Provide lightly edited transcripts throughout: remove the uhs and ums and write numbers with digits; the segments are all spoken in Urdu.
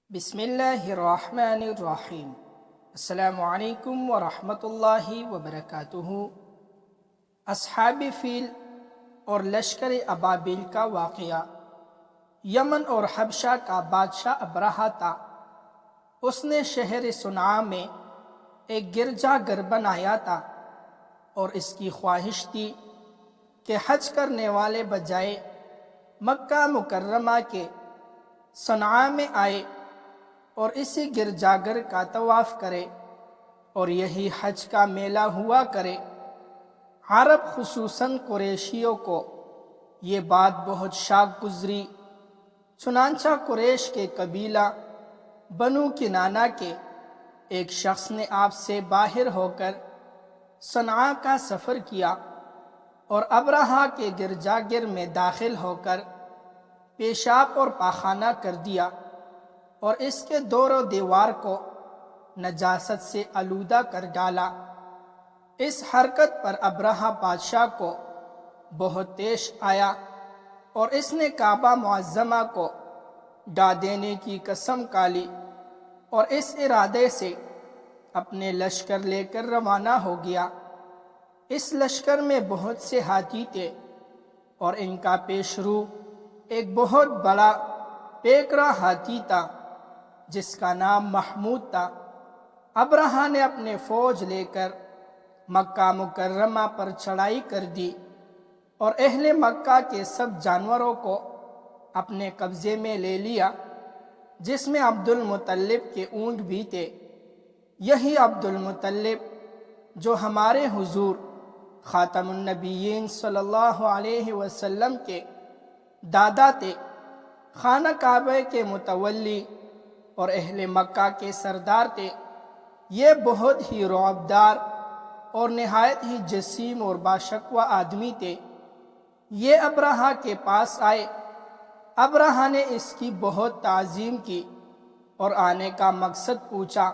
بسم اللہ الرحمن الرحیم۔ السلام علیکم ورحمۃ اللہ وبرکاتہ۔ اصحاب فیل اور لشکر ابابیل کا واقعہ۔ یمن اور حبشہ کا بادشاہ ابرہہ تھا۔ اس نے شہر صنعاء میں ایک گرجا گھر بنایا تھا اور اس کی خواہش تھی کہ حج کرنے والے بجائے مکہ مکرمہ کے صنعاء میں آئے اور اسی گرجاگھر کا طواف کرے اور یہی حج کا میلہ ہوا کرے۔ عرب خصوصاً قریشیوں کو یہ بات بہت شاق گزری، چنانچہ قریش کے قبیلہ بنو کنانہ کے ایک شخص نے آپ سے باہر ہو کر صنعاء کا سفر کیا اور ابرہہ کے گرجاگھر میں داخل ہو کر پیشاب اور پاخانہ کر دیا اور اس کے دور و دیوار کو نجاست سے آلودہ کر ڈالا۔ اس حرکت پر ابرہہ بادشاہ کو بہت تیش آیا اور اس نے کعبہ معظمہ کو ڈا دینے کی قسم کھالی اور اس ارادے سے اپنے لشکر لے کر روانہ ہو گیا۔ اس لشکر میں بہت سے ہاتھی تھے اور ان کا پیشرو ایک بہت بڑا پیکرا ہاتھی تھا جس کا نام محمود تھا۔ ابرہہ نے اپنے فوج لے کر مکہ مکرمہ پر چڑھائی کر دی اور اہل مکہ کے سب جانوروں کو اپنے قبضے میں لے لیا، جس میں عبد المطلب کے اونٹ بھی تھے۔ یہی عبد المطلب جو ہمارے حضور خاتم النبیین صلی اللہ علیہ وسلم کے دادا تھے، خانہ کعبہ کے متولی اور اہل مکہ کے سردار تھے۔ یہ بہت ہی رعبدار اور نہایت ہی جسیم اور باشکوہ آدمی تھے۔ یہ ابرہہ کے پاس آئے۔ ابرہہ نے اس کی بہت تعظیم کی اور آنے کا مقصد پوچھا۔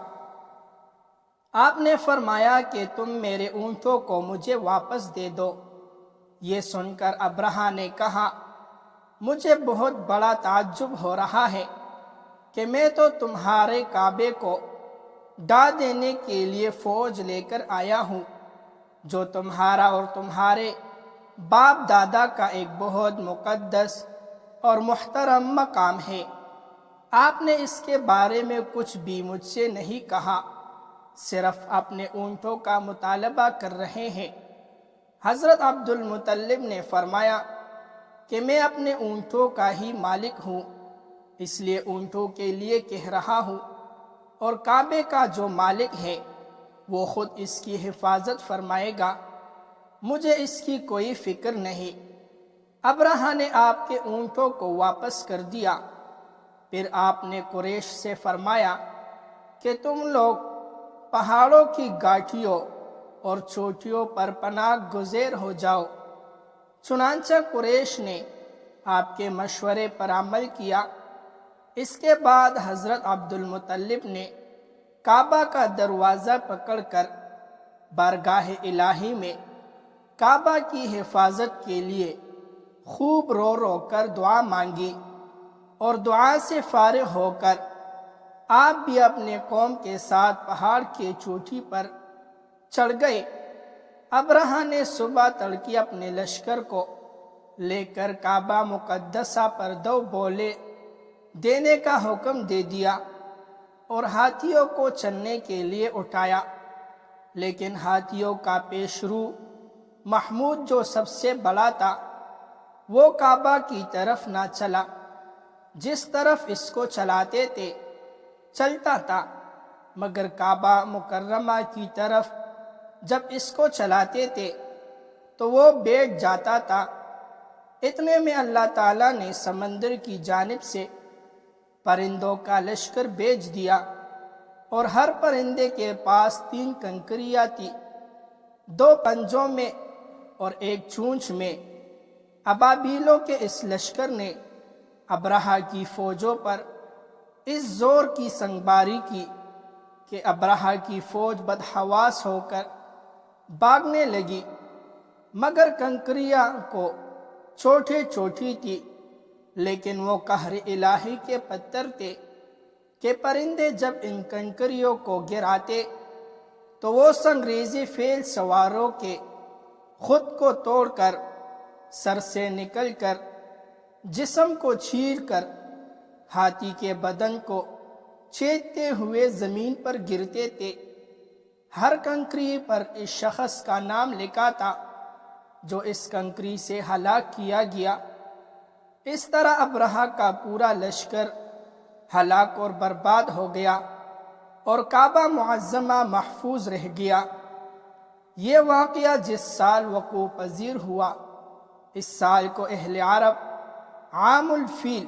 آپ نے فرمایا کہ تم میرے اونٹوں کو مجھے واپس دے دو۔ یہ سن کر ابرہہ نے کہا، مجھے بہت بڑا تعجب ہو رہا ہے کہ میں تو تمہارے کعبے کو ڈا دینے کے لیے فوج لے کر آیا ہوں، جو تمہارا اور تمہارے باپ دادا کا ایک بہت مقدس اور محترم مقام ہے۔ آپ نے اس کے بارے میں کچھ بھی مجھ سے نہیں کہا، صرف اپنے اونٹوں کا مطالبہ کر رہے ہیں۔ حضرت عبد المطلب نے فرمایا کہ میں اپنے اونٹوں کا ہی مالک ہوں، اس لیے اونٹوں کے لیے کہہ رہا ہوں، اور کعبے کا جو مالک ہے وہ خود اس کی حفاظت فرمائے گا، مجھے اس کی کوئی فکر نہیں۔ ابرہہ نے آپ کے اونٹوں کو واپس کر دیا۔ پھر آپ نے قریش سے فرمایا کہ تم لوگ پہاڑوں کی گھاٹیوں اور چوٹیوں پر پناہ گزیر ہو جاؤ۔ چنانچہ قریش نے آپ کے مشورے پر عمل کیا۔ اس کے بعد حضرت عبد المطلب نے کعبہ کا دروازہ پکڑ کر بارگاہ الہی میں کعبہ کی حفاظت کے لیے خوب رو رو کر دعا مانگی، اور دعا سے فارغ ہو کر آپ بھی اپنے قوم کے ساتھ پہاڑ کی چوٹی پر چڑھ گئے۔ ابرہہ نے صبح تڑکی اپنے لشکر کو لے کر کعبہ مقدسہ پر دو بولے دینے کا حکم دے دیا اور ہاتھیوں کو چلنے کے لیے اٹھایا، لیکن ہاتھیوں کا پیشرو محمود جو سب سے بڑا تھا وہ کعبہ کی طرف نہ چلا، جس طرف اس کو چلاتے تھے چلتا تھا، مگر کعبہ مکرمہ کی طرف جب اس کو چلاتے تھے تو وہ بیٹھ جاتا تھا۔ اتنے میں اللہ تعالیٰ نے سمندر کی جانب سے پرندوں کا لشکر بھیج دیا، اور ہر پرندے کے پاس 3 کنکریاں تھی، 2 پنجوں میں اور 1 چونچ میں۔ ابابیلوں کے اس لشکر نے ابرہہ کی فوجوں پر اس زور کی سنگباری کی کہ ابرہہ کی فوج بدحواس ہو کر بھاگنے لگی، مگر کنکریاں کو چھوٹی چھوٹی تھی، لیکن وہ قہر الہی کے پتھر تھے کہ پرندے جب ان کنکریوں کو گراتے تو وہ سنگریزی فیل سواروں کے خود کو توڑ کر سر سے نکل کر جسم کو چیر کر ہاتھی کے بدن کو چھیدتے ہوئے زمین پر گرتے تھے۔ ہر کنکری پر اس شخص کا نام لکھا تھا جو اس کنکری سے ہلاک کیا گیا۔ اس طرح ابرہہ کا پورا لشکر ہلاک اور برباد ہو گیا اور کعبہ معظمہ محفوظ رہ گیا۔ یہ واقعہ جس سال وقوع پذیر ہوا، اس سال کو اہل عرب عام الفیل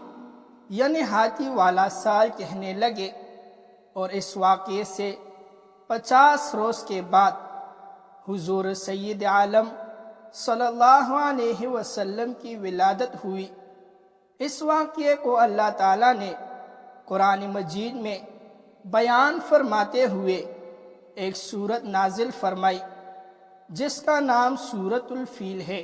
یعنی ہاتھی والا سال کہنے لگے، اور اس واقعے سے 50 روز کے بعد حضور سید عالم صلی اللہ علیہ وسلم کی ولادت ہوئی۔ اس واقعے کو اللہ تعالیٰ نے قرآن مجید میں بیان فرماتے ہوئے ایک سورت نازل فرمائی جس کا نام سورۃ الفیل ہے۔